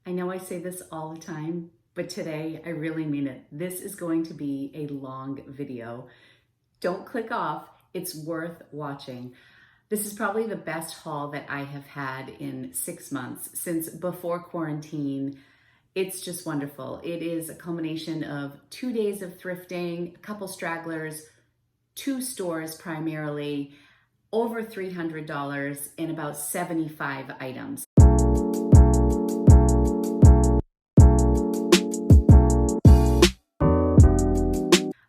I know I say this all the time, but today I really mean it. This is going to be a long video. Don't click off, it's worth watching. This is probably the best haul that I have had in 6 months since before quarantine. It's just wonderful. It is a culmination of 2 days of thrifting, a couple stragglers, 2 stores primarily, over $300 and about 75 items.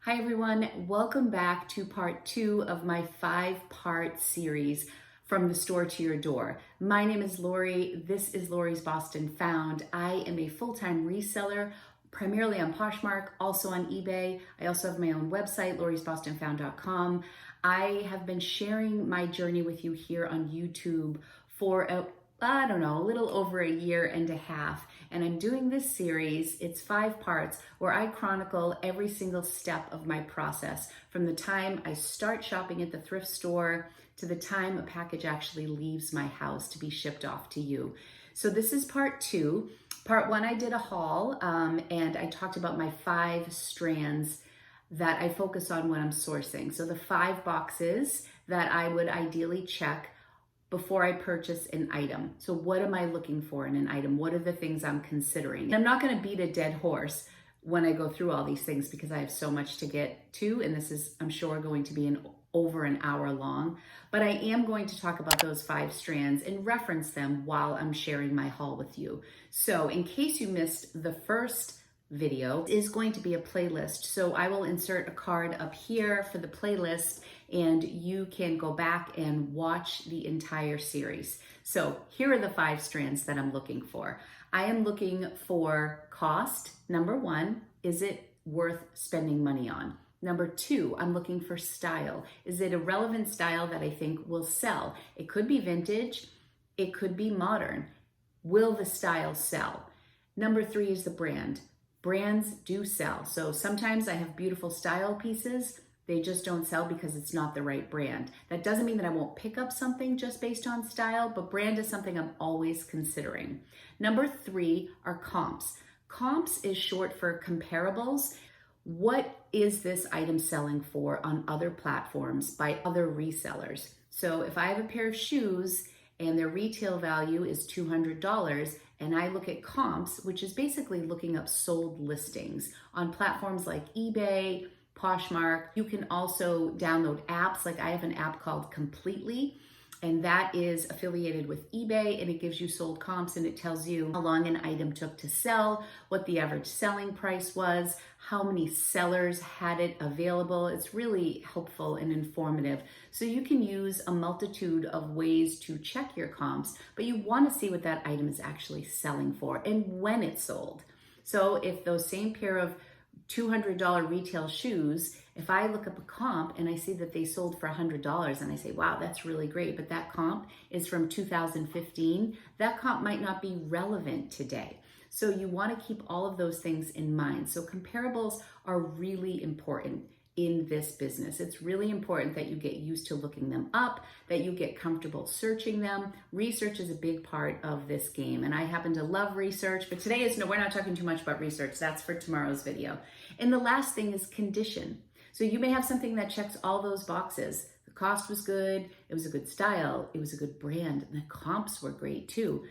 Hi everyone, welcome back to part 2 of my 5-part series from the store to your door. My name is Lori, this is Lori's Boston Found. I am a full-time reseller, primarily on Poshmark, also on eBay. I also have my own website, lorisbostonfound.com. I have been sharing my journey with you here on YouTube for a little over a year and a half. And I'm doing this series, it's 5 parts, where I chronicle every single step of my process from the time I start shopping at the thrift store to the time a package actually leaves my house to be shipped off to you. So this is part 2. Part 1, I did a haul and I talked about my 5 strands that I focus on when I'm sourcing. So the 5 boxes that I would ideally check before I purchase an item. So what am I looking for in an item? What are the things I'm considering? And I'm not going to beat a dead horse when I go through all these things because I have so much to get to, and this is, I'm sure, going to be over an hour long, but I am going to talk about those 5 strands and reference them while I'm sharing my haul with you. So in case you missed the first video, is going to be a playlist. So I will insert a card up here for the playlist and you can go back and watch the entire series. So here are the 5 strands that I'm looking for. I am looking for cost. Number 1, is it worth spending money on? Number 2, I'm looking for style. Is it a relevant style that I think will sell? It could be vintage, it could be modern. Will the style sell? Number 3 is the brand. Brands do sell. So sometimes I have beautiful style pieces, they just don't sell because it's not the right brand. That doesn't mean that I won't pick up something just based on style, but brand is something I'm always considering. Number 3 are comps. Comps is short for comparables. What is this item selling for on other platforms by other resellers? So if I have a pair of shoes and their retail value is $200, and I look at comps, which is basically looking up sold listings on platforms like eBay, Poshmark. You can also download apps, like I have an app called Completely, and that is affiliated with eBay, and it gives you sold comps and it tells you how long an item took to sell, what the average selling price was, how many sellers had it available. It's really helpful and informative. So you can use a multitude of ways to check your comps, but you want to see what that item is actually selling for and when it's sold. So if those same pair of $200 retail shoes, if I look up a comp and I see that they sold for $100 and I say, wow, that's really great, but that comp is from 2015, that comp might not be relevant today. So you want to keep all of those things in mind. So comparables are really important in this business. It's really important that you get used to looking them up, that you get comfortable searching them. Research is a big part of this game, and I happen to love research, but today we're not talking too much about research. That's for tomorrow's video. And the last thing is condition. So you may have something that checks all those boxes. The cost was good, it was a good style, it was a good brand, and the comps were great too.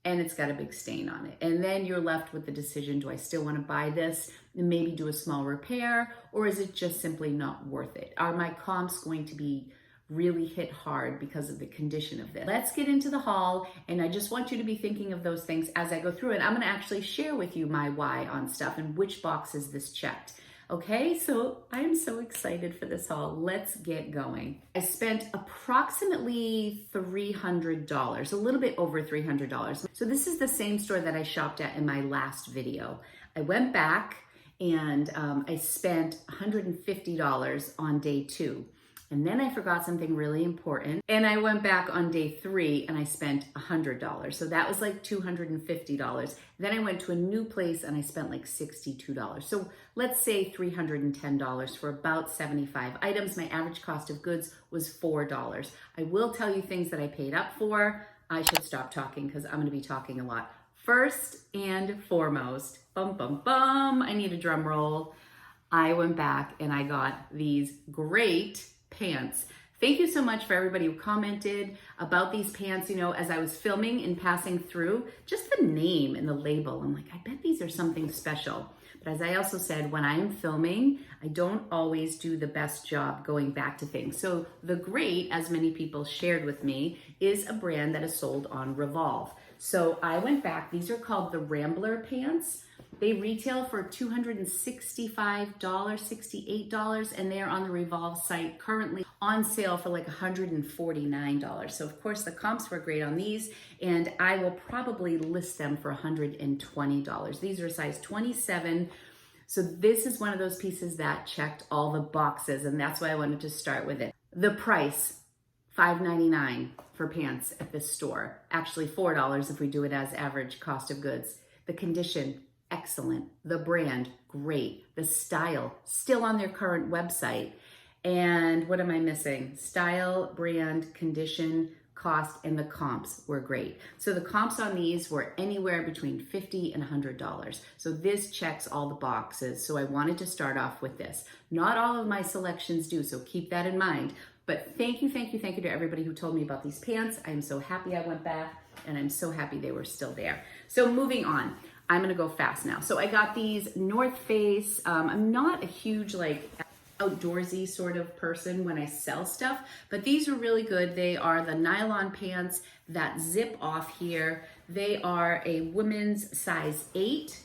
And it's got a big stain on it. And then you're left with the decision, do I still want to buy this and maybe do a small repair, or is it just simply not worth it? Are my comps going to be really hit hard because of the condition of this? Let's get into the haul, and I just want you to be thinking of those things as I go through it. I'm going to actually share with you my why on stuff and which boxes this checked. Okay, so I am so excited for this haul. Let's get going. I spent approximately $300, a little bit over $300. So this is the same store that I shopped at in my last video. I went back and I spent $150 on day 2. And then I forgot something really important. And I went back on day 3 and I spent $100. So that was like $250. Then I went to a new place and I spent like $62. So let's say $310 for about 75 items. My average cost of goods was $4. I will tell you things that I paid up for. I should stop talking because I'm going to be talking a lot. First and foremost, I need a drum roll. I went back and I got these great pants. Thank you so much for everybody who commented about these pants. You know, as I was filming and passing through, just the name and the label, I'm like, I bet these are something special. But as I also said, when I'm filming, I don't always do the best job going back to things. So the Great, as many people shared with me, is a brand that is sold on Revolve. So I went back. These are called the Rambler pants. They retail for $265, $68, and they are on the Revolve site currently on sale for like $149. So of course the comps were great on these, and I will probably list them for $120. These are size 27. So this is one of those pieces that checked all the boxes, and that's why I wanted to start with it. The price, $5.99 for pants at this store. Actually $4 if we do it as average cost of goods. The condition, excellent. The brand, great. The style, still on their current website. And what am I missing? Style, brand, condition, cost, and the comps were great. So the comps on these were anywhere between $50 and $100. So this checks all the boxes. So I wanted to start off with this. Not all of my selections do, so keep that in mind. But thank you to everybody who told me about these pants. I'm so happy I went back, and I'm so happy they were still there. So moving on. I'm gonna go fast now. So I got these North Face. I'm not a huge like outdoorsy sort of person when I sell stuff, but these are really good. They are the nylon pants that zip off here. They are a women's size 8.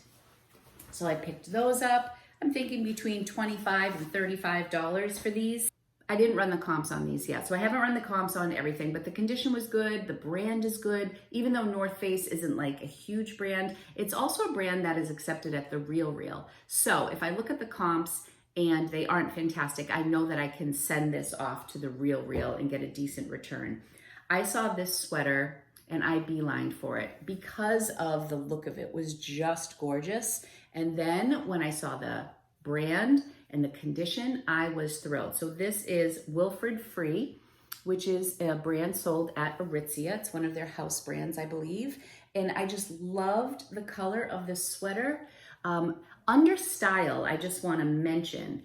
So I picked those up. I'm thinking between $25 and $35 for these. I didn't run the comps on these yet, so I haven't run the comps on everything, but the condition was good, the brand is good. Even though North Face isn't like a huge brand, it's also a brand that is accepted at the RealReal. So if I look at the comps and they aren't fantastic, I know that I can send this off to the RealReal and get a decent return. I saw this sweater and I beelined for it because of the look of it was just gorgeous. And then when I saw the brand and the condition, I was thrilled. So this is Wilfred Free, which is a brand sold at Aritzia. It's one of their house brands, I believe. And I just loved the color of this sweater. Under style, I just wanna mention,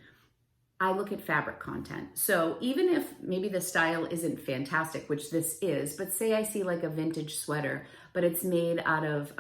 I look at fabric content. So even if maybe the style isn't fantastic, which this is, but say I see like a vintage sweater, but it's made out of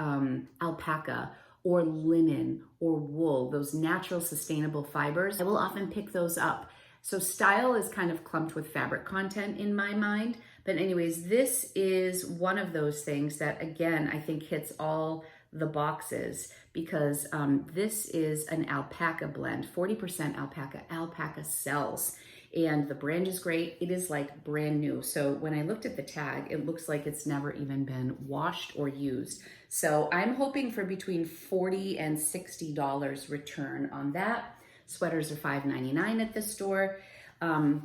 alpaca or linen or wool, those natural sustainable fibers, I will often pick those up. So style is kind of clumped with fabric content in my mind. But anyways, this is one of those things that, again, I think hits all the boxes because this is an alpaca blend, 40% alpaca. Alpaca sells. And the brand is great. It is like brand new. So when I looked at the tag, it looks like it's never even been washed or used. So I'm hoping for between $40 and $60 return on that. Sweaters are $5.99 at the store. I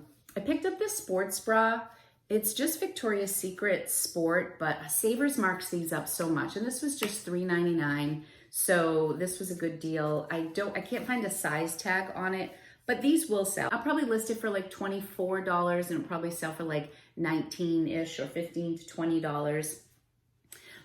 picked up this sports bra. It's just Victoria's Secret Sport, but Savers marks these up so much. And this was just $3.99. So this was a good deal. I can't find a size tag on it, but these will sell. I'll probably list it for like $24 and it'll probably sell for like 19-ish or $15 to $20.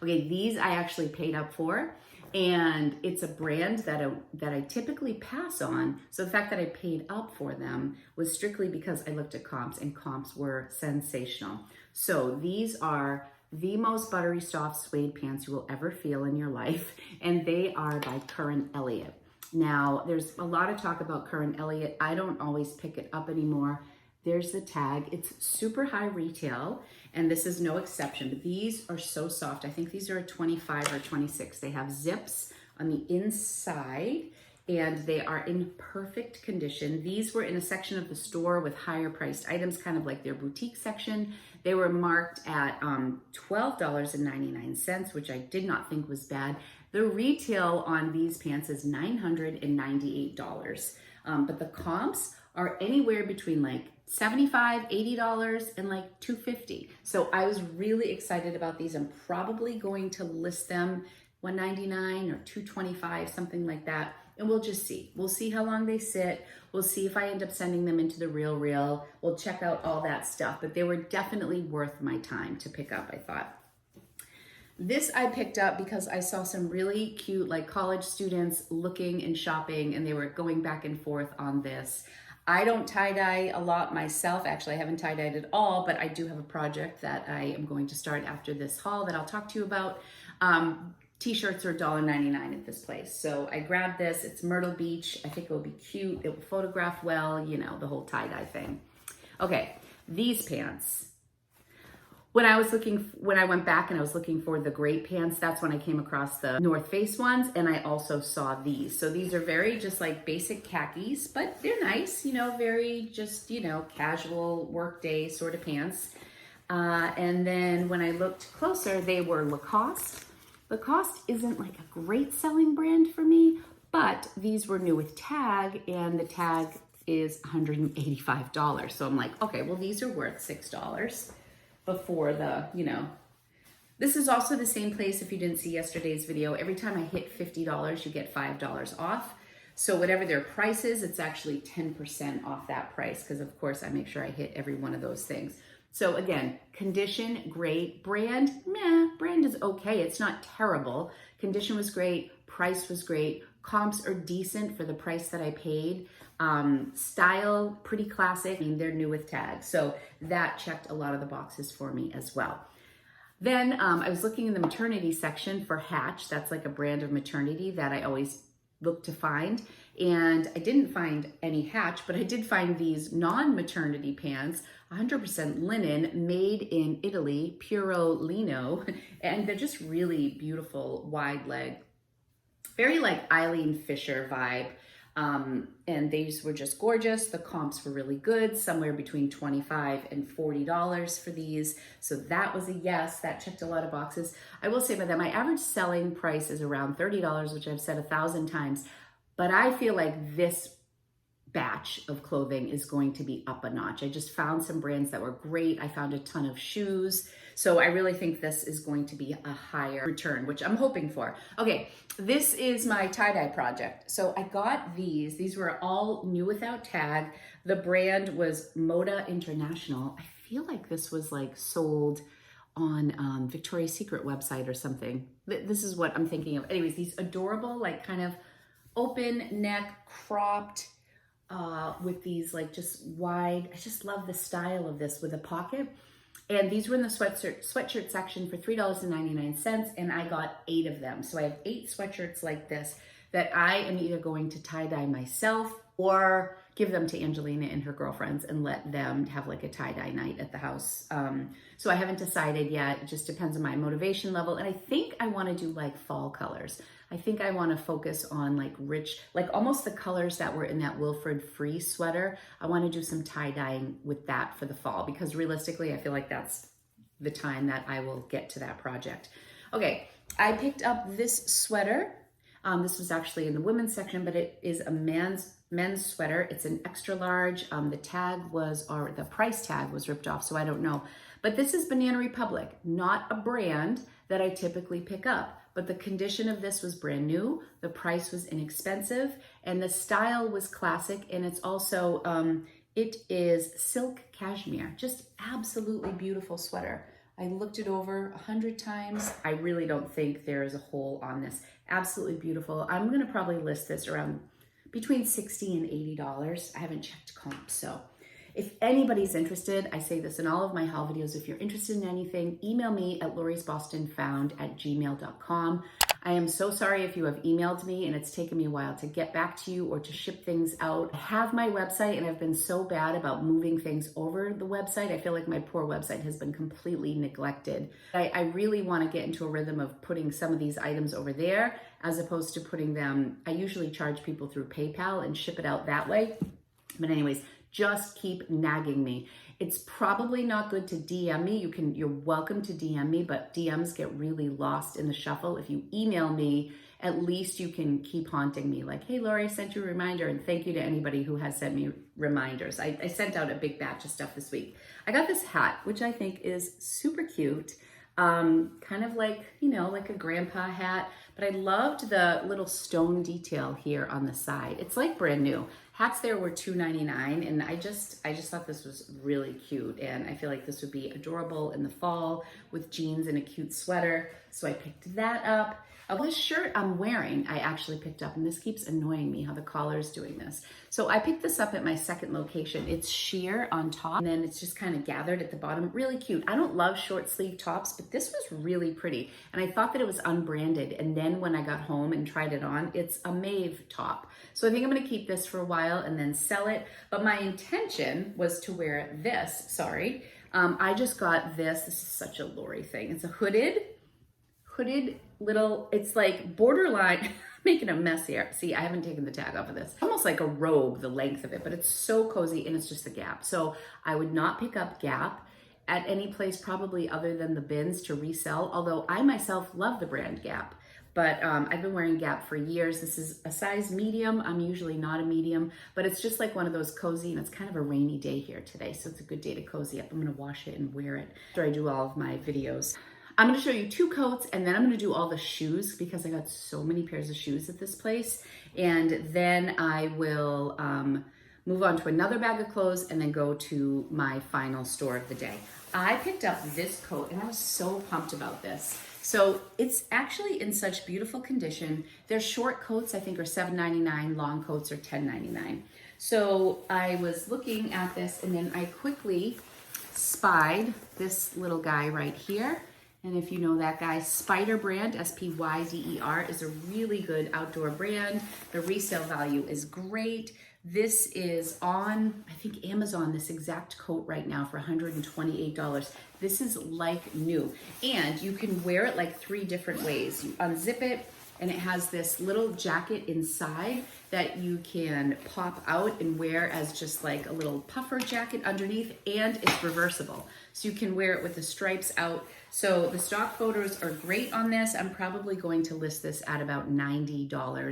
Okay, these I actually paid up for, and it's a brand that I typically pass on. So the fact that I paid up for them was strictly because I looked at comps, and comps were sensational. So these are the most buttery soft suede pants you will ever feel in your life, and they are by Current Elliott. Now, there's a lot of talk about Current Elliott. I don't always pick it up anymore. There's the tag. It's super high retail, and this is no exception, but these are so soft. I think these are a 25 or 26. They have zips on the inside, and they are in perfect condition. These were in a section of the store with higher priced items, kind of like their boutique section. They were marked at $12.99, which I did not think was bad. The retail on these pants is $998, but the comps are anywhere between like $75, $80, and like $250. So I was really excited about these. I'm probably going to list them $199 or $225, something like that. And we'll just see. We'll see how long they sit. We'll see if I end up sending them into the RealReal. We'll check out all that stuff. But they were definitely worth my time to pick up, I thought. This I picked up because I saw some really cute like college students looking and shopping, and they were going back and forth on this. I don't tie-dye a lot myself. Actually, I haven't tie-dyed at all, but I do have a project that I am going to start after this haul that I'll talk to you about. T-shirts are $1.99 at this place. So I grabbed this. It's Myrtle Beach. I think it will be cute. It will photograph well, you know, the whole tie-dye thing. Okay, these pants. When I went back and I was looking for the great pants, that's when I came across the North Face ones, and I also saw these. So these are very just like basic khakis, but they're nice, you know, very just, you know, casual workday sort of pants. And then when I looked closer, they were Lacoste. Lacoste isn't like a great selling brand for me, but these were new with tag, and the tag is $185. So I'm like, okay, well, these are worth $6 before the, you know. This is also the same place, if you didn't see yesterday's video, every time I hit $50, you get $5 off. So whatever their price is, it's actually 10% off that price, because of course I make sure I hit every one of those things. So again, condition, great. Brand, meh, brand is okay. It's not terrible. Condition was great, price was great. Comps are decent for the price that I paid. Style, pretty classic. I mean, they're new with tags. So that checked a lot of the boxes for me as well. Then I was looking in the maternity section for Hatch. That's like a brand of maternity that I always look to find. And I didn't find any Hatch, but I did find these non-maternity pants, 100% linen, made in Italy, Puro Lino. And they're just really beautiful, wide leg, very like Eileen Fisher vibe. And these were just gorgeous. The comps were really good, somewhere between $25 and $40 for these. So that was a yes, that checked a lot of boxes. I will say by that, my average selling price is around $30, which I've said 1,000 times, but I feel like this batch of clothing is going to be up a notch. I just found some brands that were great. I found a ton of shoes. So I really think this is going to be a higher return, which I'm hoping for. Okay, this is my tie-dye project. So I got these. These were all new without tag. The brand was Moda International. I feel like this was like sold on Victoria's Secret website or something. This is what I'm thinking of. Anyways, these adorable, like kind of open neck, cropped, with these like just wide, I just love the style of this with a pocket. And these were in the sweatshirt section for $3.99, and I got 8 of them. So I have 8 sweatshirts like this that I am either going to tie-dye myself or give them to Angelina and her girlfriends and let them have like a tie-dye night at the house. So I haven't decided yet. It just depends on my motivation level. And I think I want to do like fall colors. I think I want to focus on like rich, like almost the colors that were in that Wilfred Free sweater. I want to do some tie-dyeing with that for the fall, because realistically, I feel like that's the time that I will get to that project. Okay, I picked up this sweater. This was actually in the women's section, but it is a men's sweater. It's an extra large. The tag was, or the price tag was ripped off, so I don't know. But this is Banana Republic, not a brand that I typically pick up. But the condition of this was brand new, the price was inexpensive, and the style was classic, and it's also, it is silk cashmere, just absolutely beautiful sweater. I looked it over 100 times. I really don't think there is a hole on this. Absolutely beautiful. I'm gonna probably list this around between $60 and $80. I haven't checked comps, so. If anybody's interested, I say this in all of my haul videos, if you're interested in anything, email me at lorisbostonfound@gmail.com. I am so sorry if you have emailed me and it's taken me a while to get back to you or to ship things out. I have my website and I've been so bad about moving things over the website. I feel like my poor website has been completely neglected. I really want to get into a rhythm of putting some of these items over there as opposed to putting them, I usually charge people through PayPal and ship it out that way. But anyways, just keep nagging me. It's probably not good to DM me. You're welcome to DM me, but DMs get really lost in the shuffle. If you email me, at least you can keep haunting me like, hey, Lori, I sent you a reminder, and thank you to anybody who has sent me reminders. I sent out a big batch of stuff this week. I got this hat, which I think is super cute. Kind of like, you know, like a grandpa hat, but I loved the little stone detail here on the side. It's like brand new. Hats there were $2.99, and I just thought this was really cute, and I feel like this would be adorable in the fall with jeans and a cute sweater, so I picked that up. This shirt I'm wearing, I actually picked up, and this keeps annoying me how the collar is doing this. So I picked this up at my second location. It's sheer on top, and then it's just kind of gathered at the bottom. Really cute. I don't love short sleeve tops, but this was really pretty. And I thought that it was unbranded. And then when I got home and tried it on, it's a Maeve top. So I think I'm gonna keep this for a while and then sell it. But my intention was to wear this, sorry. I just got this. This is such a Lori thing. It's a hooded little, it's like borderline, making a mess here. See, I haven't taken the tag off of this. Almost like a robe, the length of it, but it's so cozy, and it's just a Gap. So I would not pick up Gap at any place probably other than the bins to resell, although I myself love the brand Gap. But I've been wearing Gap for years. This is a size medium. I'm usually not a medium, but it's just like one of those cozy, and it's kind of a rainy day here today, so it's a good day to cozy up. I'm gonna wash it and wear it after I do all of my videos. I'm gonna show you 2 coats, and then I'm gonna do all the shoes because I got so many pairs of shoes at this place. And then I will move on to another bag of clothes and then go to my final store of the day. I picked up this coat, and I was so pumped about this. So it's actually in such beautiful condition. Their short coats, I think, are $7.99, long coats are $10.99. So I was looking at this, and then I quickly spied this little guy right here. And if you know that guy, Spyder brand, S-P-Y-D-E-R, is a really good outdoor brand. The resale value is great. This is on, I think, Amazon, this exact coat right now for $128. This is like new. And you can wear it like 3 different ways. You unzip it, and it has this little jacket inside that you can pop out and wear as just like a little puffer jacket underneath, and it's reversible. So you can wear it with the stripes out. So the stock photos are great on this. I'm probably going to list this at about $90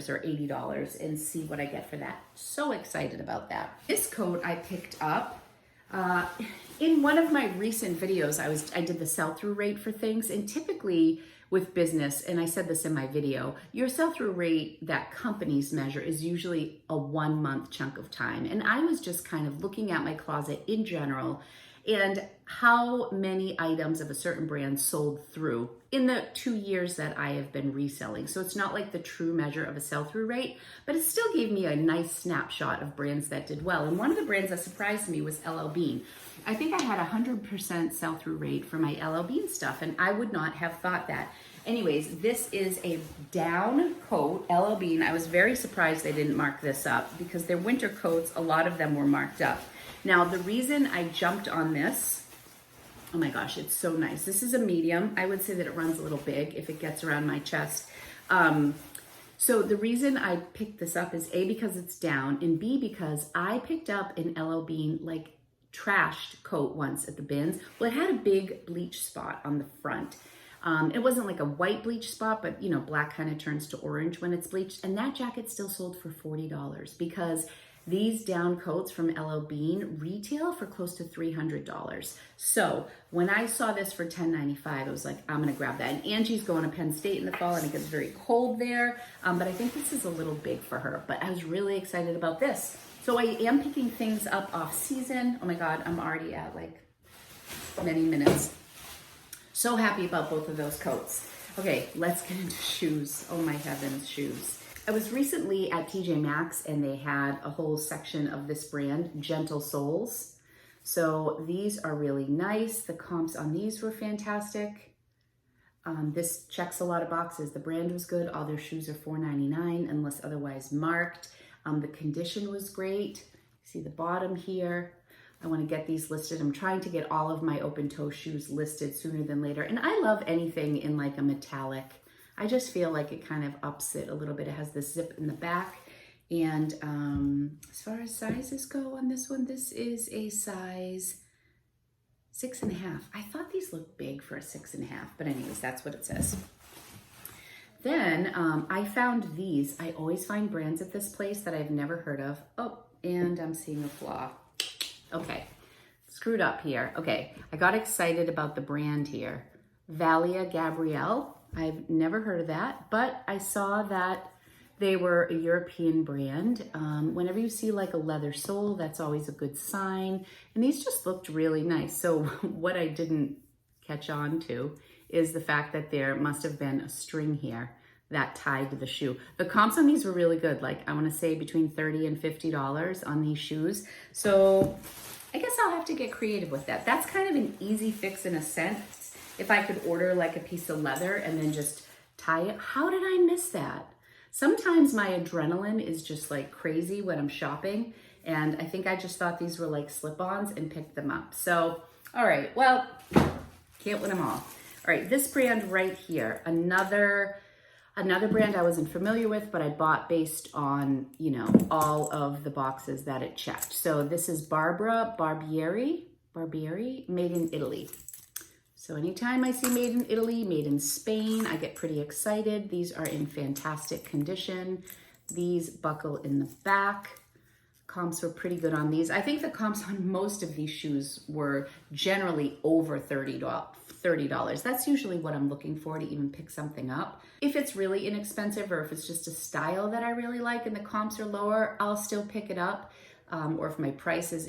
or $80 and see what I get for that. So excited about that. This coat I picked up in one of my recent videos. I did the sell-through rate for things, and typically with business, and I said this in my video, your sell-through rate that companies measure is usually a 1-month chunk of time. And I was just kind of looking at my closet in general and how many items of a certain brand sold through in the 2 years that I have been reselling. So it's not like the true measure of a sell-through rate, but it still gave me a nice snapshot of brands that did well. And one of the brands that surprised me was LL Bean. I think I had 100% sell-through rate for my LL Bean stuff, and I would not have thought that. Anyways, this is a down coat, LL Bean. I was very surprised they didn't mark this up because their winter coats, a lot of them were marked up. Now, the reason I jumped on this, oh my gosh, it's so nice. This is a medium. I would say that it runs a little big if it gets around my chest. So the reason I picked this up is A, because it's down, and B, because I picked up an LL Bean like trashed coat once at the bins. Well, it had a big bleach spot on the front. It wasn't like a white bleach spot, but you know, black kind of turns to orange when it's bleached. And that jacket still sold for $40 because these down coats from LL Bean retail for close to $300. So when I saw this for $10.95, I was like, I'm gonna grab that. And Angie's going to Penn State in the fall, and it gets very cold there. But I think this is a little big for her, but I was really excited about this. So I am picking things up off season. Oh my God, I'm already at like many minutes. So happy about both of those coats. Okay, let's get into shoes. Oh my heavens, shoes. I was recently at TJ Maxx, and they had a whole section of this brand, Gentle Soles. So these are really nice. The comps on these were fantastic. This checks a lot of boxes. The brand was good. All their shoes are $4.99 unless otherwise marked. The condition was great. See the bottom here. I want to get these listed. I'm trying to get all of my open toe shoes listed sooner than later. And I love anything in like a metallic. I just feel like it kind of ups it a little bit. It has this zip in the back. And as far as sizes go on this one, this is a size 6.5. I thought these looked big for a 6.5, but anyways, that's what it says. Then I found these. I always find brands at this place that I've never heard of. Oh, and I'm seeing a flaw. Okay, screwed up here. Okay, I got excited about the brand here. Valia Gabrielle. I've never heard of that, but I saw that they were a European brand. Whenever you see like a leather sole, that's always a good sign. And these just looked really nice. So what I didn't catch on to is the fact that there must have been a string here that tied to the shoe. The comps on these were really good. Like I want to say between $30 and $50 on these shoes. So I guess I'll have to get creative with that. That's kind of an easy fix in a sense. If I could order like a piece of leather and then just tie it. How did I miss that? Sometimes my adrenaline is just like crazy when I'm shopping. And I think I just thought these were like slip-ons and picked them up. So, all right, well, can't win them all. All right, this brand right here, another brand I wasn't familiar with, but I bought based on, you know, all of the boxes that it checked. So this is Barbieri, made in Italy. So anytime I see made in Italy, made in Spain, I get pretty excited. These are in fantastic condition. These buckle in the back. Comps were pretty good on these. I think the comps on most of these shoes were generally over $30. That's usually what I'm looking for to even pick something up. If it's really inexpensive or if it's just a style that I really like and the comps are lower, I'll still pick it up. Or if my price is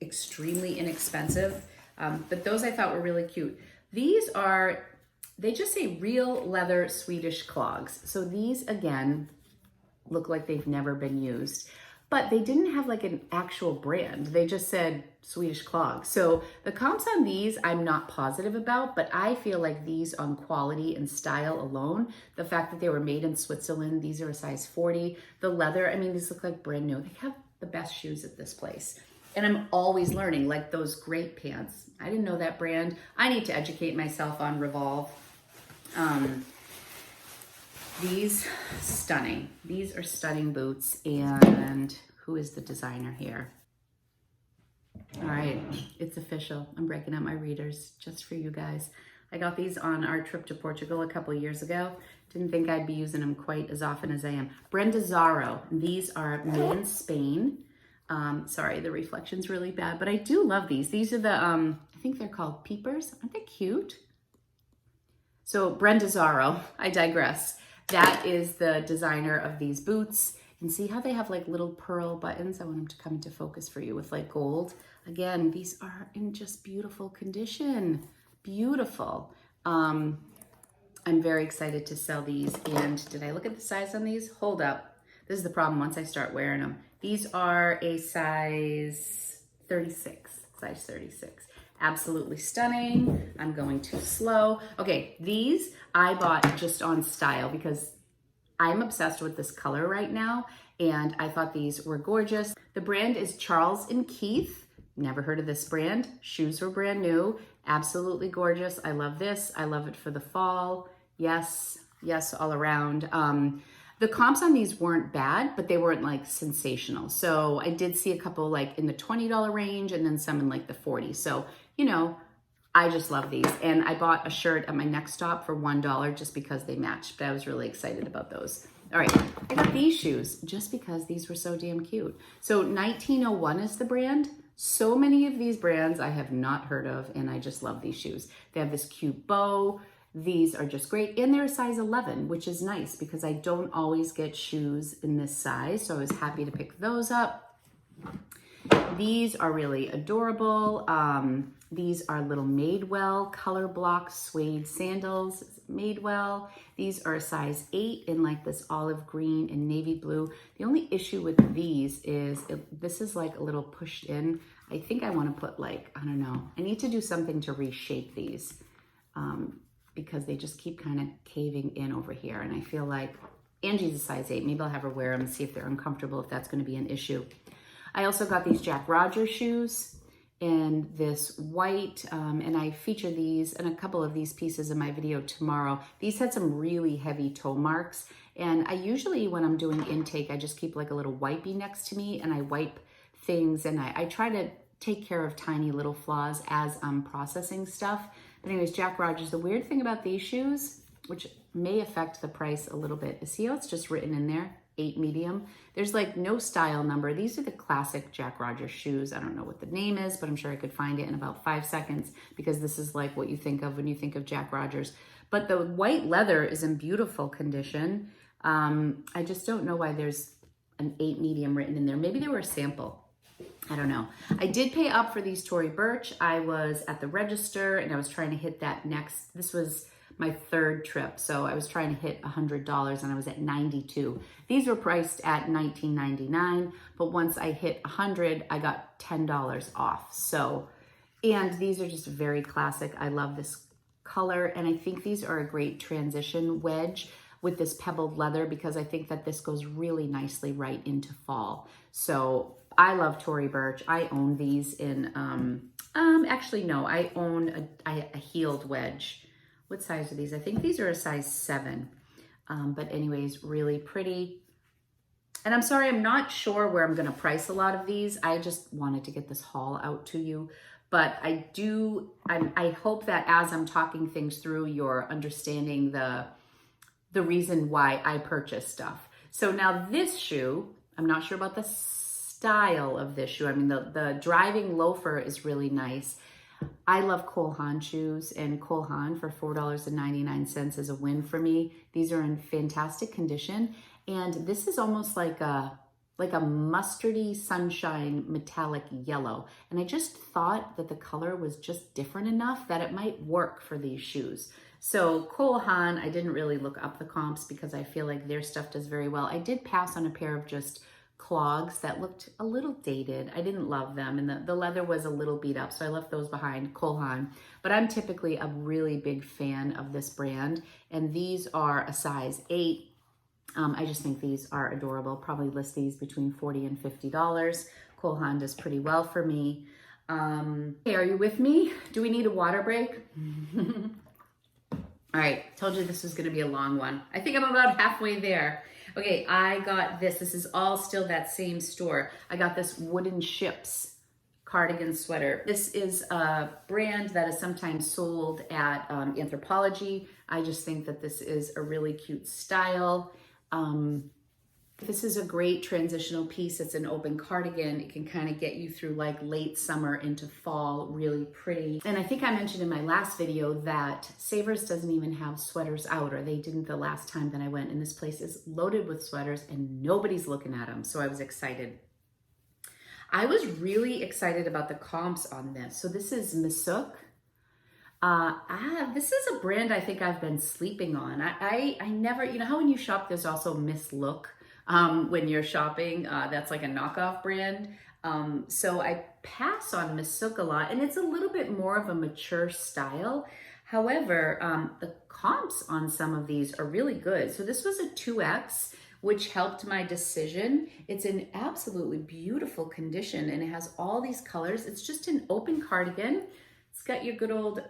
extremely inexpensive. But those I thought were really cute. These are, they just say real leather Swedish clogs. So these, again, look like they've never been used. But they didn't have like an actual brand. They just said Swedish clogs. So the comps on these, I'm not positive about, but I feel like these on quality and style alone, the fact that they were made in Switzerland, these are a size 40. The leather, I mean, these look like brand new. They have the best shoes at this place. And I'm always learning, like those great pants. I didn't know that brand. I need to educate myself on Revolve. These, stunning. These are stunning boots. And who is the designer here? All right, it's official. I'm breaking out my readers just for you guys. I got these on our trip to Portugal a couple of years ago. Didn't think I'd be using them quite as often as I am. Brenda Zaro. These are made in Spain. Sorry, the reflection's really bad, but I do love these. These are the, I think they're called peepers. Aren't they cute? So Brenda Zaro, I digress. That is the designer of these boots. And see how they have like little pearl buttons? I want them to come into focus for you with like gold. Again, these are in just beautiful condition. Beautiful. I'm very excited to sell these. And did I look at the size on these? Hold up. This is the problem once I start wearing them. These are a size 36, size 36. Absolutely stunning. I'm going too slow. Okay, these I bought just on style because I'm obsessed with this color right now, and I thought these were gorgeous. The brand is Charles & Keith. Never heard of this brand. Shoes were brand new. Absolutely gorgeous. I love this. I love it for the fall. Yes, yes, all around. The comps on these weren't bad, but they weren't like sensational. So I did see a couple like in the $20 range and then some in like the 40. So, you know, I just love these. And I bought a shirt at my next stop for $1 just because they matched, but I was really excited about those. All right, I got these shoes just because these were so damn cute. So 1901 is the brand. So many of these brands I have not heard of, and I just love these shoes. They have this cute bow. These are just great, and they're a size 11, which is nice because I don't always get shoes in this size, so I was happy to pick those up. These are really adorable. These are little Madewell color block suede sandals, Madewell. These are a size 8 in like this olive green and navy blue. The only issue with these is this is like a little pushed in. I think I want to put like, I don't know, I need to do something to reshape these. Because they just keep kind of caving in over here. And I feel like Angie's a size 8. Maybe I'll have her wear them and see if they're uncomfortable, if that's going to be an issue. I also got these Jack Rogers shoes in this white, and I feature these and a couple of these pieces in my video tomorrow. These had some really heavy toe marks. And I usually, when I'm doing intake, I just keep like a little wipey next to me and I wipe things. And I try to take care of tiny little flaws as I'm processing stuff. But anyways, Jack Rogers, the weird thing about these shoes, which may affect the price a little bit, is see how it's just written in there, 8 medium? There's like no style number. These are the classic Jack Rogers shoes. I don't know what the name is, but I'm sure I could find it in about 5 seconds because this is like what you think of when you think of Jack Rogers. But the white leather is in beautiful condition. I just don't know why there's an 8 medium written in there. Maybe they were a sample. I don't know. I did pay up for these Tory Burch. I was at the register and I was trying to hit that next. This was my third trip. So I was trying to hit $100 and I was at 92. These were priced at $19.99, but once I hit 100, I got $10 off. So, and these are just very classic. I love this color. And I think these are a great transition wedge with this pebbled leather because I think that this goes really nicely right into fall. So I love Tory Burch. I own these in, actually no, I own a heeled wedge. What size are these? I think these are a size 7. But anyways, really pretty. And I'm sorry, I'm not sure where I'm gonna price a lot of these. I just wanted to get this haul out to you. But I hope that as I'm talking things through, you're understanding the reason why I purchase stuff. So now this shoe, I'm not sure about the style of this shoe. I mean, the driving loafer is really nice. I love Cole Haan shoes, and Cole Haan for $4.99 is a win for me. These are in fantastic condition, and this is almost like a mustardy sunshine metallic yellow. And I just thought that the color was just different enough that it might work for these shoes. So Cole Haan, I didn't really look up the comps because I feel like their stuff does very well. I did pass on a pair of just clogs that looked a little dated. I didn't love them, and the leather was a little beat up, so I left those behind, Cole Haan. But I'm typically a really big fan of this brand, and these are a size 8. I just think these are adorable. Probably list these between $40 and $50. Cole Haan does pretty well for me. Hey, are you with me? Do we need a water break? All right, told you this was gonna be a long one. I think I'm about halfway there. Okay, I got this. This is all still that same store. I got this Wooden Ships cardigan sweater. This is a brand that is sometimes sold at Anthropologie. I just think that this is a really cute style. This is a great transitional piece. It's an open cardigan. It can kind of get you through like late summer into fall, really pretty. And I think I mentioned in my last video that Savers doesn't even have sweaters out, or they didn't the last time that I went, and this place is loaded with sweaters and nobody's looking at them. So I was excited. I was really excited about the comps on this. So this is Misuk. This is a brand I think I've been sleeping on. I never, you know how when you shop, there's also Miss Look. When you're shopping, that's like a knockoff brand. So I pass on Misuk a lot, and it's a little bit more of a mature style. However, the comps on some of these are really good. So this was a 2X, which helped my decision. It's in absolutely beautiful condition, and it has all these colors. It's just an open cardigan. It's got your good old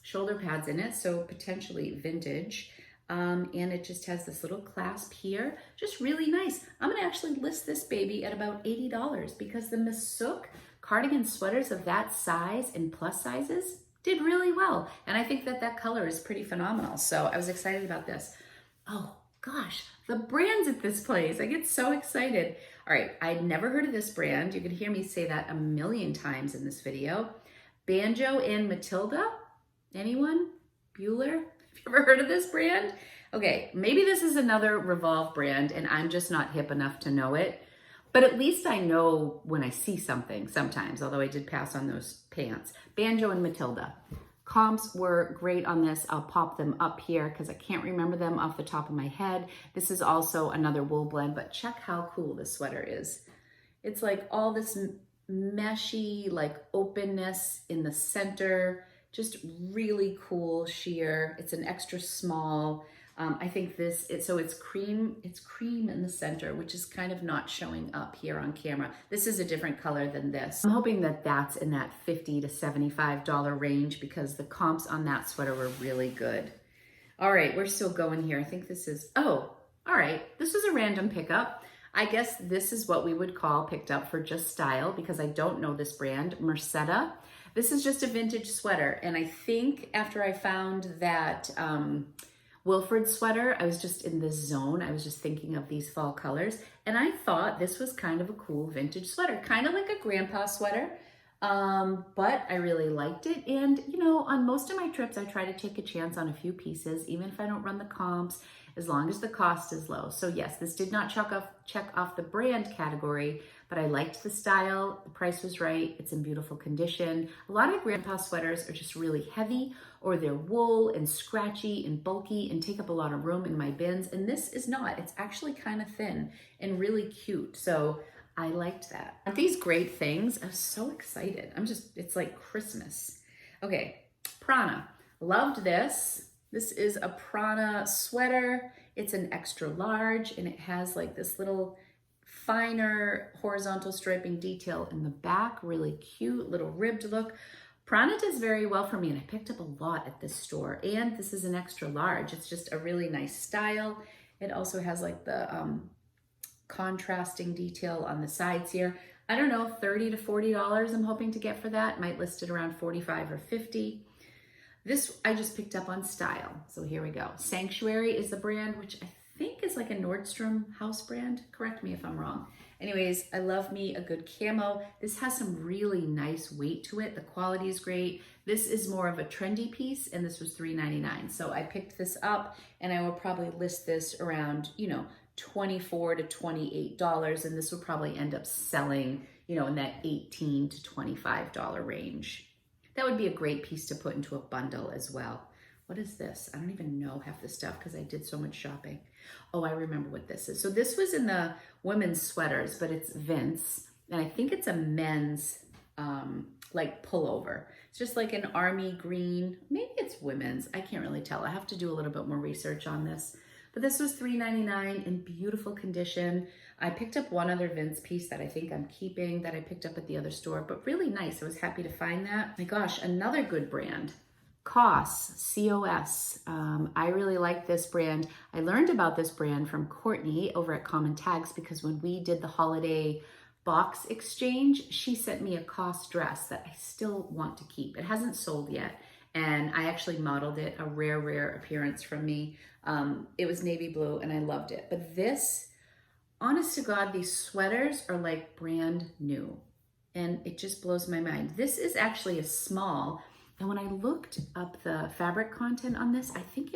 shoulder pads in it, so potentially vintage. And it just has this little clasp here, just really nice. I'm gonna actually list this baby at about $80 because the Misuk cardigan sweaters of that size and plus sizes did really well. And I think that that color is pretty phenomenal. So I was excited about this. Oh gosh, the brands at this place, I get so excited. All right, I'd never heard of this brand. You can hear me say that a million times in this video. Banjo and Matilda, anyone? Bueller? Have you ever heard of this brand? Okay, maybe this is another Revolve brand and I'm just not hip enough to know it, but at least I know when I see something sometimes, although I did pass on those pants. Banjo and Matilda. Comps were great on this. I'll pop them up here because I can't remember them off the top of my head. This is also another wool blend, but check how cool this sweater is. It's like all this meshy, like openness in the center. Just really cool sheer. It's an extra small. I think this, so it's cream in the center, which is kind of not showing up here on camera. This is a different color than this. I'm hoping that that's in that $50 to $75 range because the comps on that sweater were really good. All right, we're still going here. I think this is, oh, all right. This was a random pickup. I guess this is what we would call picked up for just style because I don't know this brand, Merceda. This is just a vintage sweater. And I think after I found that Wilfred sweater, I was just in the zone. I was just thinking of these fall colors. And I thought this was kind of a cool vintage sweater, kind of like a grandpa sweater. But I really liked it. And you know, on most of my trips, I try to take a chance on a few pieces, even if I don't run the comps, as long as the cost is low. So yes, this did not check off the brand category, but I liked the style. The price was right. It's in beautiful condition. A lot of grandpa sweaters are just really heavy, or they're wool and scratchy and bulky and take up a lot of room in my bins. And this is not. It's actually kind of thin and really cute. So I liked that. Aren't these great things? I'm so excited. It's like Christmas. Okay, Prada. Loved this. This is a Prada sweater. It's an extra large and it has like this little finer horizontal striping detail in the back. Really cute, little ribbed look. Prada does very well for me, and I picked up a lot at this store. And this is an extra large. It's just a really nice style. It also has like the contrasting detail on the sides here. I don't know, $30 to $40 I'm hoping to get for that. Might list it around 45 or 50. This I just picked up on Style. So here we go. Sanctuary is the brand, which I think is like a Nordstrom house brand. Correct me if I'm wrong. Anyways, I love me a good camo. This has some really nice weight to it. The quality is great. This is more of a trendy piece, and this was $3.99. So I picked this up, and I will probably list this around, you know, $24 to $28, and this will probably end up selling, you know, in that $18 to $25 range. That would be a great piece to put into a bundle as well. What is this? I don't even know half the stuff because I did so much shopping. Oh, I remember what this is. So this was in the women's sweaters, but it's Vince, and I think it's a men's like pullover. It's just like an army green. Maybe it's women's. I can't really tell. I have to do a little bit more research on this. But this was $3.99 in beautiful condition. I picked up one other Vince piece that I think I'm keeping that I picked up at the other store, but really nice. I was happy to find that. My gosh, another good brand. COS, C-O-S. I really like this brand. I learned about this brand from Courtney over at Common Tags because when we did the holiday box exchange, she sent me a COS dress that I still want to keep. It hasn't sold yet, and I actually modeled it, a rare appearance from me. It was navy blue and I loved it. But this, honest to God, these sweaters are like brand new and it just blows my mind. This is actually a small, and when I looked up the fabric content on this, I think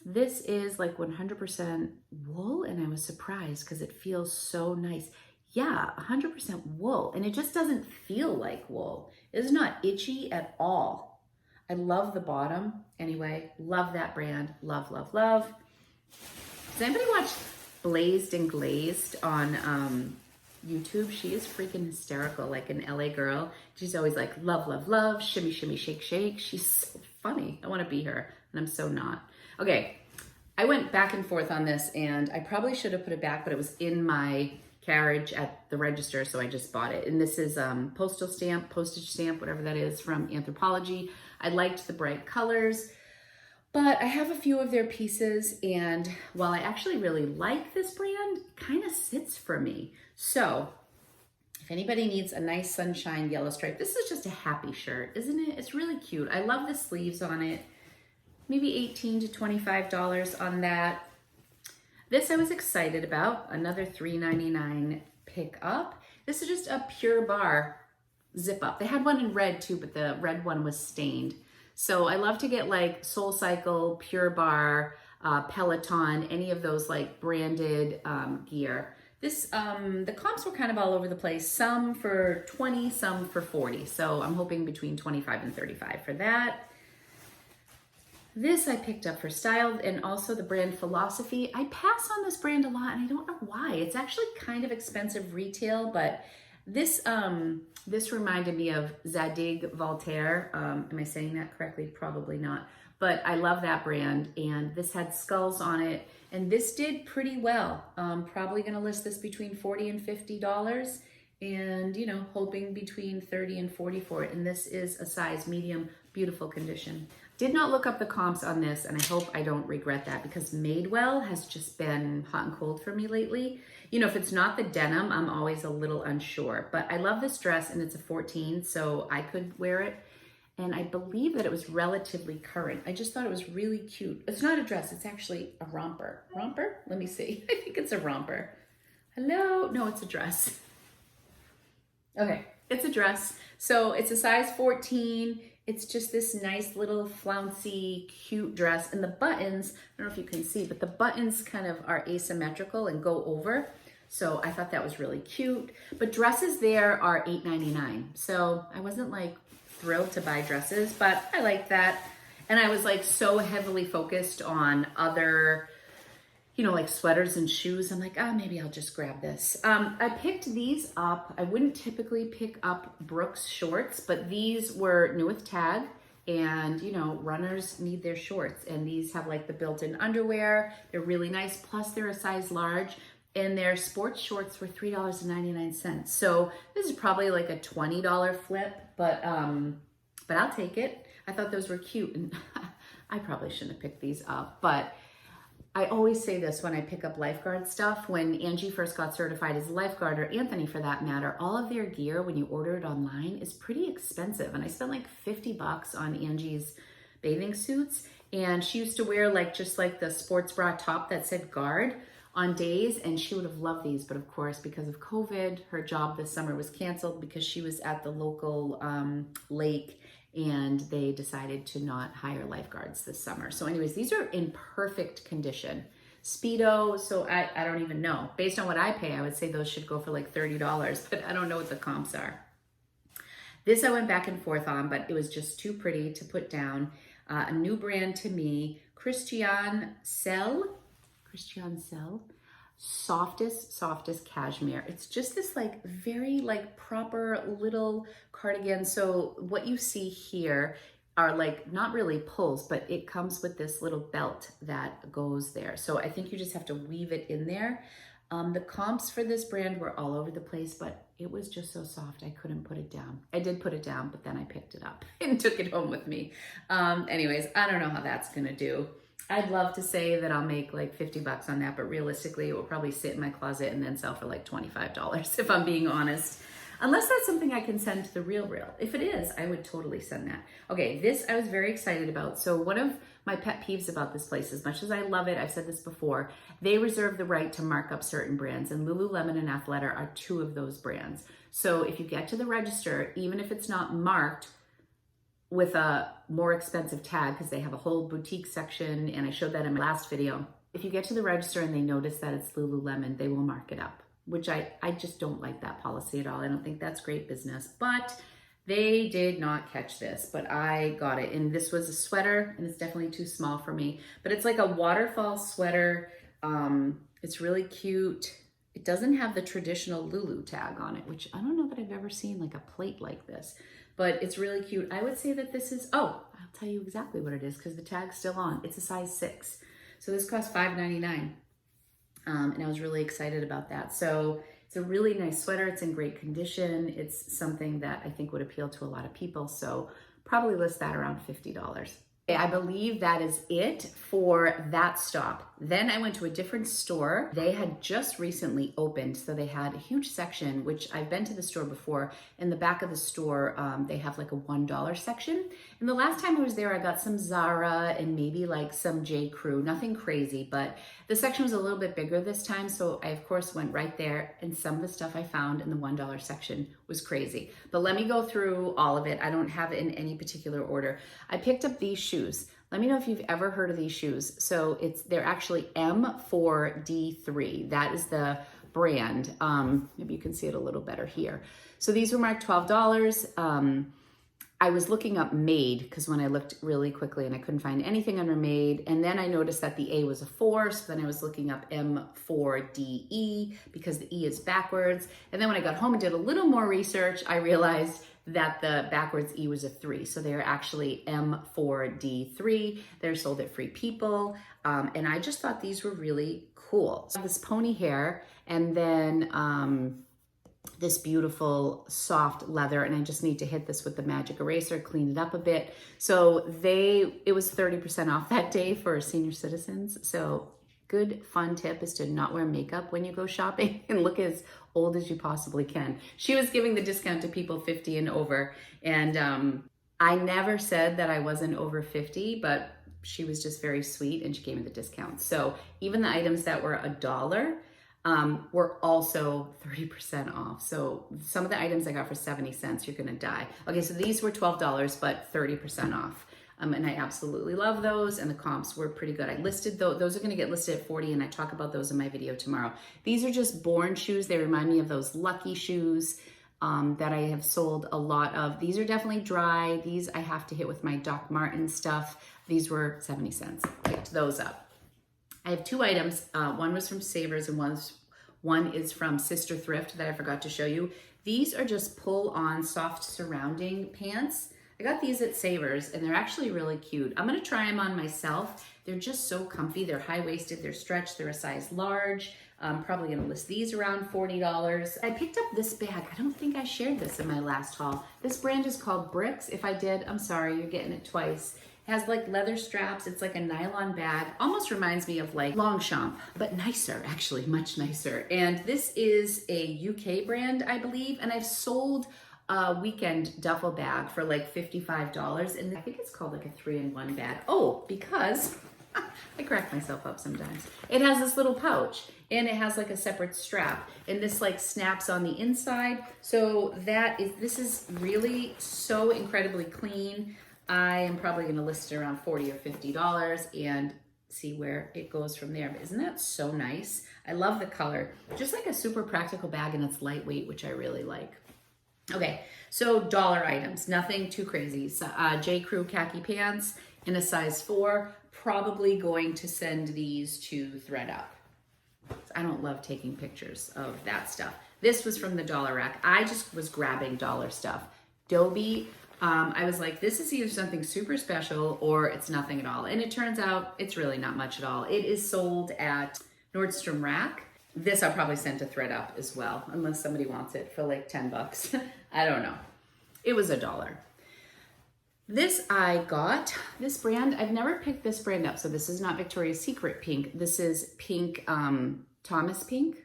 this is like 100% wool, and I was surprised because it feels so nice. Yeah, 100% wool, and it just doesn't feel like wool. It's not itchy at all. I love the bottom. Anyway, love that brand. Love, love, love. Does anybody watch Blazed and Glazed on YouTube? She is freaking hysterical, like an LA girl. She's always like, love, love, love, shimmy, shimmy, shake, shake. She's so funny. I want to be her, and I'm so not. Okay, I went back and forth on this, and I probably should have put it back, but it was in my carriage at the register, so I just bought it. And this is postage stamp, whatever that is, from Anthropologie. I liked the bright colors, but I have a few of their pieces, and while I actually really like this brand, it kind of sits for me. So if anybody needs a nice sunshine yellow stripe, this is just a happy shirt, isn't it? It's really cute. I love the sleeves on it. Maybe $18 to $25 on that. This I was excited about, another $3.99 pickup. This is just a Pure Barre zip up. They had one in red too, but the red one was stained. So I love to get like Soul Cycle, Pure Barre, Peloton, any of those like branded gear. This, the comps were kind of all over the place. Some for 20, some for 40. So I'm hoping between 25 and 35 for that. This I picked up for Style, and also the brand Philosophy. I pass on this brand a lot, and I don't know why. It's actually kind of expensive retail, but this this reminded me of Zadig Voltaire. Am I saying that correctly? Probably not. But I love that brand, and this had skulls on it, and this did pretty well. Probably going to list this between $40 and $50, and you know, hoping between 30 and 40 for it. And this is a size medium, beautiful condition. Did not look up the comps on this, and I hope I don't regret that because Madewell has just been hot and cold for me lately. You know, if it's not the denim, I'm always a little unsure. But I love this dress, and it's a 14, so I could wear it. And I believe that it was relatively current. I just thought it was really cute. It's not a dress, it's actually a romper. Romper? Let me see. I think it's a romper. Hello? No, it's a dress. Okay. It's a dress. So it's a size 14. It's just this nice little flouncy, cute dress. And the buttons, I don't know if you can see, but the buttons kind of are asymmetrical and go over. So I thought that was really cute. But dresses there are $8.99. So I wasn't like thrilled to buy dresses, but I like that. And I was like so heavily focused on other, you know, like sweaters and shoes. I'm like, maybe I'll just grab this. I picked these up. I wouldn't typically pick up Brooks shorts, but these were new with tag, and you know, runners need their shorts, and these have like the built-in underwear. They're really nice. Plus they're a size large, and their sports shorts were $3.99. So this is probably like a $20 flip, but I'll take it. I thought those were cute, and I probably shouldn't have picked these up, but I always say this when I pick up lifeguard stuff. When Angie first got certified as a lifeguard, or Anthony for that matter, all of their gear, when you order it online, is pretty expensive. And I spent like $50 on Angie's bathing suits. And she used to wear like just like the sports bra top that said guard on days, and she would have loved these. But of course, because of COVID, her job this summer was canceled because she was at the local lake, and they decided to not hire lifeguards this summer. So anyways, these are in perfect condition. Speedo, so I don't even know. Based on what I pay, I would say those should go for like $30, but I don't know what the comps are. This I went back and forth on, but it was just too pretty to put down. A new brand to me, Christian Cell. Softest cashmere. It's just this like very like proper little cardigan. So what you see here are like not really pulls, but it comes with this little belt that goes there. So I think you just have to weave it in there. The comps for this brand were all over the place, but it was just so soft I couldn't put it down. I did put it down, but then I picked it up and took it home with me. Anyways, I don't know how that's gonna do. I'd love to say that I'll make like $50 on that, but realistically, it will probably sit in my closet and then sell for like $25 if I'm being honest. Unless that's something I can send to the Real. If it is, I would totally send that. Okay, this I was very excited about. So one of my pet peeves about this place, as much as I love it, I've said this before, they reserve the right to mark up certain brands, and Lululemon and Athleta are two of those brands. So if you get to the register, even if it's not marked with a more expensive tag, because they have a whole boutique section, and I showed that in my last video. If you get to the register and they notice that it's Lululemon, they will mark it up, which I just don't like that policy at all. I don't think that's great business, but they did not catch this, but I got it. And this was a sweater, and it's definitely too small for me, but it's like a waterfall sweater. It's really cute. It doesn't have the traditional Lulu tag on it, which I don't know that I've ever seen like a plate like this. But it's really cute. I would say that this is, I'll tell you exactly what it is because the tag's still on. It's a size 6. So this cost $5.99. And I was really excited about that. So it's a really nice sweater. It's in great condition. It's something that I think would appeal to a lot of people. So probably list that around $50. I believe that is it for that stop. Then I went to a different store. They had just recently opened, so they had a huge section, which I've been to the store before. In the back of the store, they have like a $1 section. And the last time I was there, I got some Zara and maybe like some J. Crew, nothing crazy, but the section was a little bit bigger this time. So I, of course, went right there, and some of the stuff I found in the $1 section was crazy. But let me go through all of it. I don't have it in any particular order. I picked up these shoes. Let me know if you've ever heard of these shoes. So they're actually M4D3. That is the brand. Maybe you can see it a little better here. So these were marked $12. I was looking up made because when I looked really quickly and I couldn't find anything under made, and then I noticed that the A was a 4, so then I was looking up M4DE because the E is backwards. And then when I got home and did a little more research, I realized that the backwards E was a 3. So they're actually M4D3. They're sold at Free People. And I just thought these were really cool. So this pony hair, and then this beautiful soft leather, and I just need to hit this with the magic eraser, clean it up a bit. So it was 30% off that day for senior citizens. So good fun tip is to not wear makeup when you go shopping and look as old as you possibly can. She was giving the discount to people 50 and over, and I never said that I wasn't over 50, but she was just very sweet and she gave me the discount. So even the items that were $1, were also 30% off. So some of the items I got for 70 cents, you're gonna die. Okay, so these were $12, but 30% off. And I absolutely love those, and the comps were pretty good. I listed those are gonna get listed at 40, and I talk about those in my video tomorrow. These are just Born shoes. They remind me of those Lucky shoes that I have sold a lot of. These are definitely dry. These I have to hit with my Doc Martin stuff. These were 70 cents. Picked those up. I have two items. One was from Savers and one is from Sister Thrift that I forgot to show you. These are just pull-on soft surrounding pants. I got these at Savers and they're actually really cute. I'm gonna try them on myself. They're just so comfy. They're high-waisted, they're stretched, they're a size large. I'm probably gonna list these around $40. I picked up this bag. I don't think I shared this in my last haul. This brand is called Bricks. If I did, I'm sorry, you're getting it twice. It has like leather straps. It's like a nylon bag. Almost reminds me of like Longchamp, but nicer, actually, much nicer. And this is a UK brand, I believe. And I've sold a weekend duffel bag for like $55. And I think it's called like a 3-in-1 bag. Oh, because I crack myself up sometimes. It has this little pouch and it has like a separate strap, and this like snaps on the inside. So this is really so incredibly clean. I am probably going to list it around $40 or $50 and see where it goes from there. But isn't that so nice? I love the color. Just like a super practical bag, and it's lightweight, which I really like. Okay, so dollar items, nothing too crazy. So, J. Crew khaki pants in a size 4. Probably going to send these to ThredUp. I don't love taking pictures of that stuff. This was from the dollar rack. I just was grabbing dollar stuff. Dobie. I was like, this is either something super special or it's nothing at all. And it turns out it's really not much at all. It is sold at Nordstrom Rack. This I'll probably send to ThredUp as well, unless somebody wants it for like 10 bucks. I don't know. It was $1. This I got, this brand, I've never picked this brand up. So this is not Victoria's Secret pink. This is pink, Thomas Pink.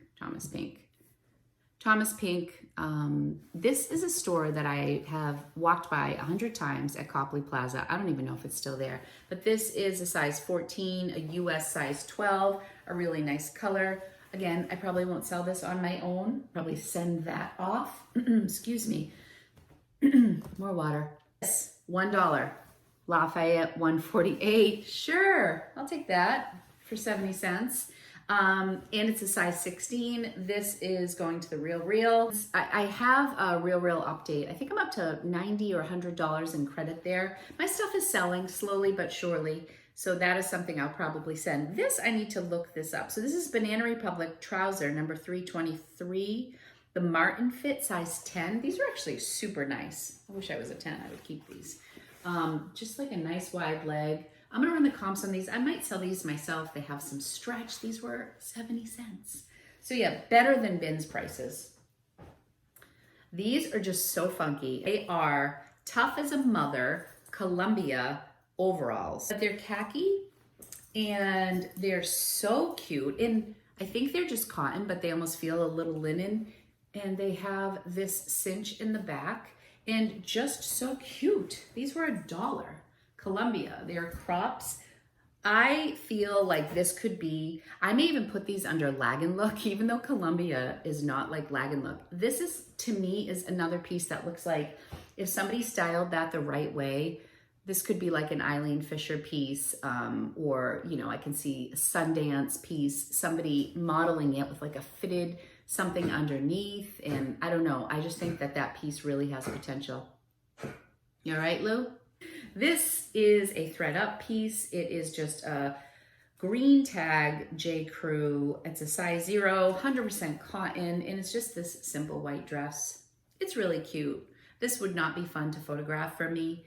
This is a store that I have walked by 100 times at Copley Plaza. I don't even know if it's still there, but this is a size 14, a US size 12, a really nice color. Again, I probably won't sell this on my own. Probably send that off. Excuse me. More water. This, $1. Lafayette 148. Sure, I'll take that for 70 cents. And it's a size 16. This is going to the Real. I have a Real update. I think I'm up to $90 or $100 in credit there. My stuff is selling slowly but surely. So that is something I'll probably send. This, I need to look this up. So this is Banana Republic trouser number 323. The Martin fit size 10. These are actually super nice. I wish I was a 10, I would keep these. Just like a nice wide leg. I'm gonna run the comps on these. I might sell these myself. They have some stretch. These were 70 cents. So yeah, better than bins prices. These are just so funky. They are Tough as a Mother Columbia overalls. But they're khaki and they're so cute. And I think they're just cotton, but they almost feel a little linen. And they have this cinch in the back and just so cute. These were $1. Columbia, they're crops. I feel like this could be, I may even put these under Lag and Look, even though Columbia is not like Lag and Look. This is, to me, is another piece that looks like, if somebody styled that the right way, this could be like an Eileen Fisher piece, or, you know, I can see a Sundance piece, somebody modeling it with like a fitted something underneath. And I don't know, I just think that that piece really has potential. You all right, Lou? This is a ThredUp piece. It is just a green tag J. Crew. It's a size 0, 100% cotton, and it's just this simple white dress. It's really cute. This would not be fun to photograph for me,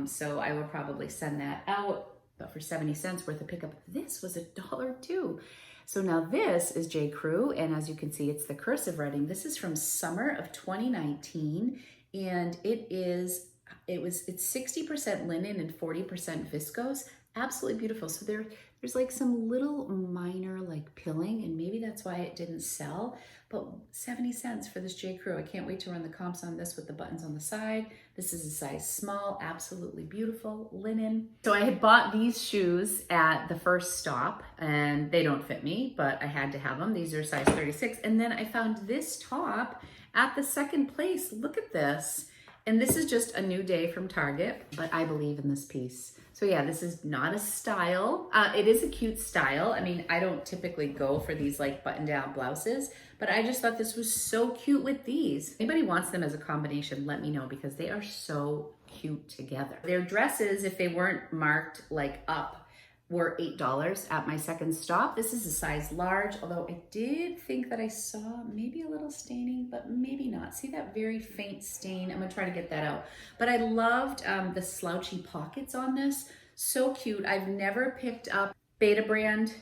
so I would probably send that out, but for 70 cents worth of pickup. This was $1 too. So now this is J. Crew, and as you can see, it's the cursive writing. This is from summer of 2019, and it's 60% linen and 40% viscose. Absolutely beautiful. So there's like some little minor like pilling, and maybe that's why it didn't sell. But 70 cents for this J. Crew. I can't wait to run the comps on this with the buttons on the side. This is a size small, absolutely beautiful, linen. So I had bought these shoes at the first stop and they don't fit me, but I had to have them. These are size 36. And then I found this top at the second place. Look at this. And this is just a new day from Target, but I believe in this piece. So yeah, this is not a style. It is a cute style. I mean, I don't typically go for these like button-down blouses, but I just thought this was so cute with these. If anybody wants them as a combination, let me know because they are so cute together. Their dresses, if they weren't marked like up, were $8 at my second stop. This is a size large, although I did think that I saw maybe a little staining, but maybe not. See that very faint stain? I'm gonna try to get that out. But I loved the slouchy pockets on this. So cute. I've never picked up Beta brand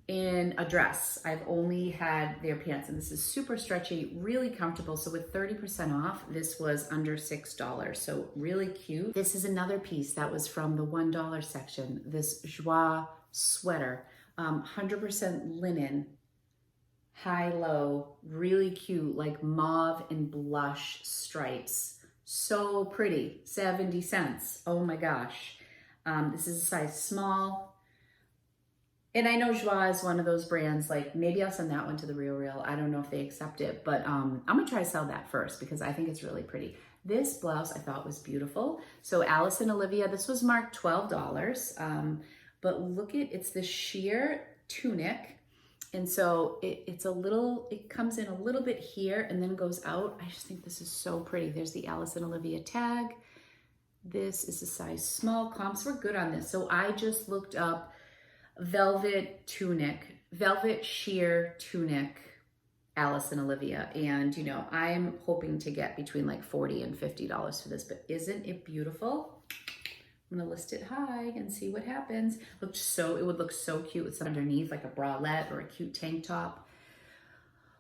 in a dress. I've only had their pants, and this is super stretchy, really comfortable. So with 30% off, this was under $6. So really cute. This is another piece that was from the $1 section, this Joie sweater, 100% linen, high-low, really cute, like mauve and blush stripes. So pretty, 70 cents. Oh my gosh. This is a size small. And I know Joie is one of those brands, like maybe I'll send that one to the Real. I don't know if they accept it, but I'm gonna try to sell that first because I think it's really pretty. This blouse I thought was beautiful. So Alice and Olivia, this was marked $12, but look at, it's the sheer tunic. And so it's a little, it comes in a little bit here and then goes out. I just think this is so pretty. There's the Alice and Olivia tag. This is a size small. Comps were good on this. So I just looked up velvet tunic, velvet sheer tunic, Alice and Olivia. And you know, I'm hoping to get between like $40 and $50 for this, but isn't it beautiful? I'm gonna list it high and see what happens. It would look so cute with something underneath, like a bralette or a cute tank top.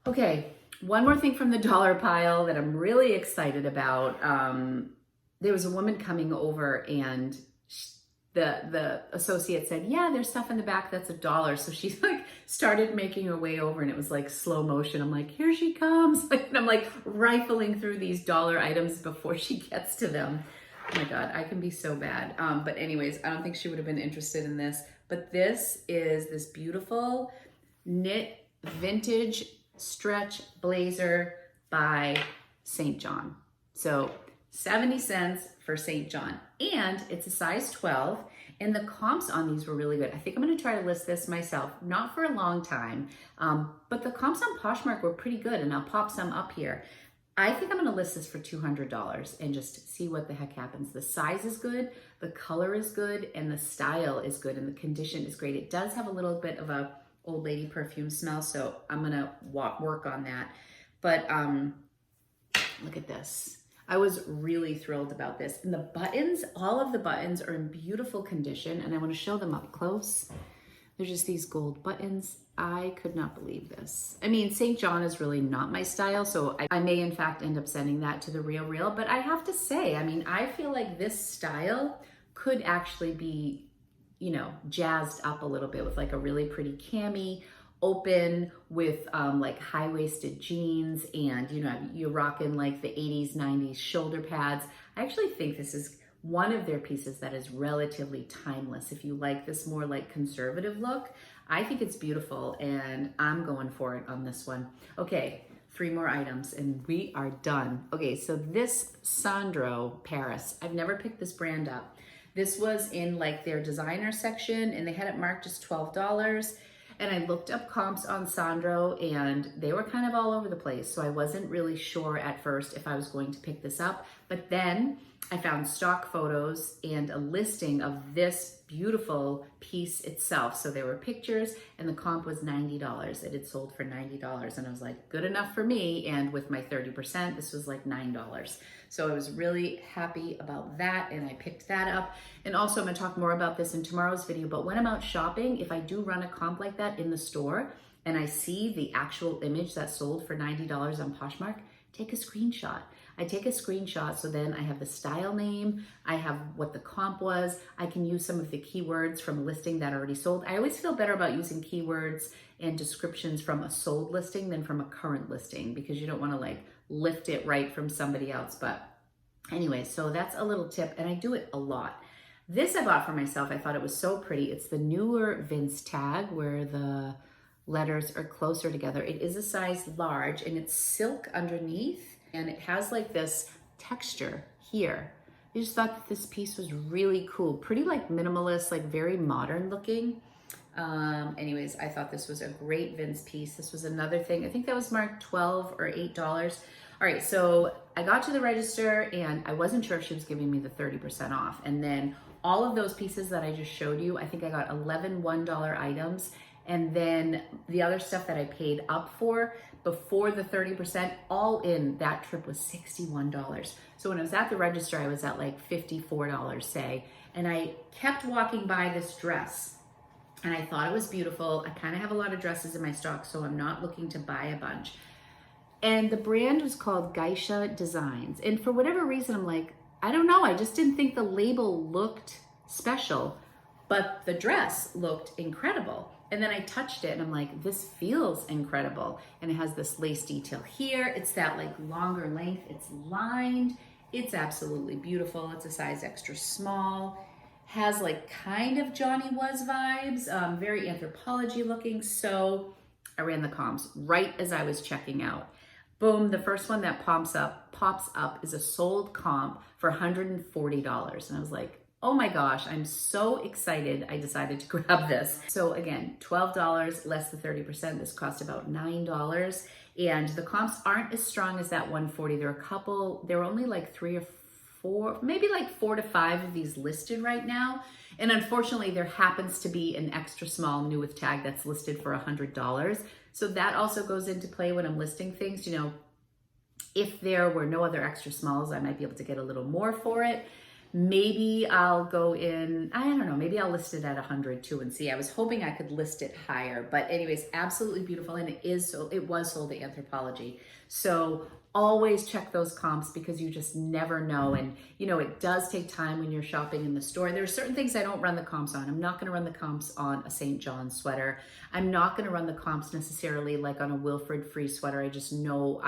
Okay, one more thing from the dollar pile that I'm really excited about. There was a woman coming over and the associate said, yeah, there's stuff in the back that's $1. So she like started making her way over and it was like slow motion. I'm like, here she comes. And I'm like rifling through these dollar items before she gets to them. Oh my God, I can be so bad. But anyways, I don't think she would have been interested in this, but this is this beautiful knit vintage stretch blazer by St. John. So 70 cents for St. John, and it's a size 12, and the comps on these were really good. I think I'm gonna try to list this myself, not for a long time, but the comps on Poshmark were pretty good, and I'll pop some up here. I think I'm gonna list this for $200 and just see what the heck happens. The size is good, the color is good, and the style is good, and the condition is great. It does have a little bit of a old lady perfume smell, so I'm gonna work on that. But look at this. I was really thrilled about this. And the buttons, all of the buttons are in beautiful condition, and I want to show them up close. There's just these gold buttons. I could not believe this. I mean, St. John is really not my style, so I may in fact end up sending that to the Real, but I have to say, I mean, I feel like this style could actually be, you know, jazzed up a little bit with like a really pretty cami, open with like high-waisted jeans, and you know, you're rocking like the 80s, 90s shoulder pads. I actually think this is one of their pieces that is relatively timeless. If you like this more like conservative look, I think it's beautiful, and I'm going for it on this one. Okay, 3 more items and we are done. Okay, so this Sandro Paris, I've never picked this brand up. This was in like their designer section and they had it marked as $12. And I looked up comps on Sandro and they were kind of all over the place. So I wasn't really sure at first if I was going to pick this up. But then I found stock photos and a listing of this beautiful piece itself. So there were pictures and the comp was $90. It had sold for $90. And I was like, good enough for me. And with my 30%, this was like $9. So I was really happy about that, and I picked that up. And also I'm gonna talk more about this in tomorrow's video, but when I'm out shopping, if I do run a comp like that in the store and I see the actual image that sold for $90 on Poshmark, take a screenshot. I take a screenshot, so then I have the style name, I have what the comp was, I can use some of the keywords from a listing that already sold. I always feel better about using keywords and descriptions from a sold listing than from a current listing, because you don't want to like lift it right from somebody else. But anyway, so that's a little tip, and I do it a lot. This I bought for myself. I thought it was so pretty. It's the newer Vince tag where the letters are closer together. It is a size large, and it's silk underneath, and it has like this texture here. I just thought that this piece was really cool. Pretty like minimalist, like very modern looking. Anyways, I thought this was a great Vince piece. This was another thing. I think that was marked $12 or $8. All right, so I got to the register and I wasn't sure if she was giving me the 30% off. And then all of those pieces that I just showed you, I think I got 11 $1 items. And then the other stuff that I paid up for before the 30%, all in, that trip was $61. So when I was at the register, I was at like $54, say. And I kept walking by this dress and I thought it was beautiful. I kind of have a lot of dresses in my stock, so I'm not looking to buy a bunch. And the brand was called Geisha Designs. And for whatever reason, I'm like, I don't know, I just didn't think the label looked special, but the dress looked incredible. And then I touched it and I'm like, this feels incredible. And it has this lace detail here. It's that like longer length. It's lined. It's absolutely beautiful. It's a size extra small. Has like kind of Johnny Was vibes, very Anthropologie looking. So I ran the comps right as I was checking out. Boom, the first one that pops up is a sold comp for $140. And I was like, oh my gosh, I'm so excited. I decided to grab this. So again, $12 less the 30%. This cost about $9. And the comps aren't as strong as that 140. There are a couple, there are only like 3 or 4, maybe like 4 to 5 of these listed right now. And unfortunately, there happens to be an extra small new with tag that's listed for $100. So that also goes into play when I'm listing things. You know, if there were no other extra smalls, I might be able to get a little more for it. Maybe I'll go in, I don't know, maybe I'll list it at 100 too and see. I was hoping I could list it higher, but anyways, absolutely beautiful. And it was sold at Anthropologie. So always check those comps because you just never know. And you know, it does take time when you're shopping in the store. There are certain things I don't run the comps on. I'm not gonna run the comps on a St. John sweater. I'm not gonna run the comps necessarily like on a Wilfred Free sweater. I just know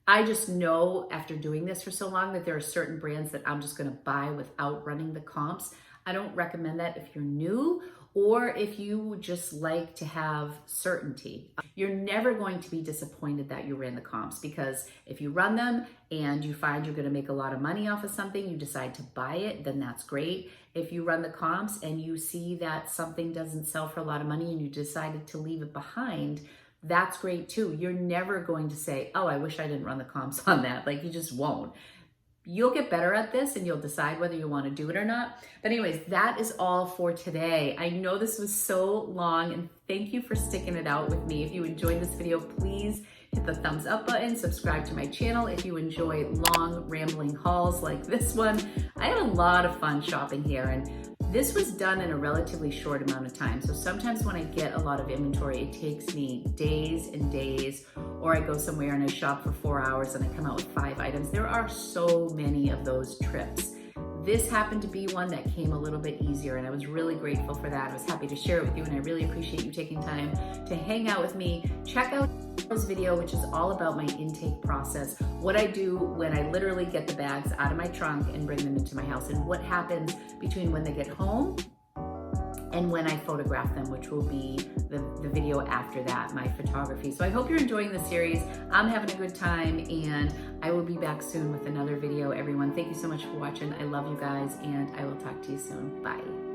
I just know after doing this for so long that there are certain brands that I'm just gonna buy without running the comps. I don't recommend that if you're new or if you just like to have certainty. You're never going to be disappointed that you ran the comps, because if you run them and you find you're gonna make a lot of money off of something, you decide to buy it, then that's great. If you run the comps and you see that something doesn't sell for a lot of money and you decided to leave it behind, that's great too. You're never going to say, oh, I wish I didn't run the comps on that. Like, you just won't. You'll get better at this and you'll decide whether you want to do it or not. But anyways, that is all for today. I know this was so long, and thank you for sticking it out with me. If you enjoyed this video, please hit the thumbs up button, subscribe to my channel if you enjoy long rambling hauls like this one. I had a lot of fun shopping here, and this was done in a relatively short amount of time. So sometimes when I get a lot of inventory, it takes me days and days, or I go somewhere and I shop for 4 hours and I come out with 5 items. There are so many of those trips. This happened to be one that came a little bit easier, and I was really grateful for that. I was happy to share it with you, and I really appreciate you taking time to hang out with me. Check out this video, which is all about my intake process, what I do when I literally get the bags out of my trunk and bring them into my house, and what happens between when they get home and when I photograph them, which will be the video after that, my photography. So I hope you're enjoying the series. I'm having a good time, and I will be back soon with another video, everyone. Thank you so much for watching. I love you guys, and I will talk to you soon. Bye.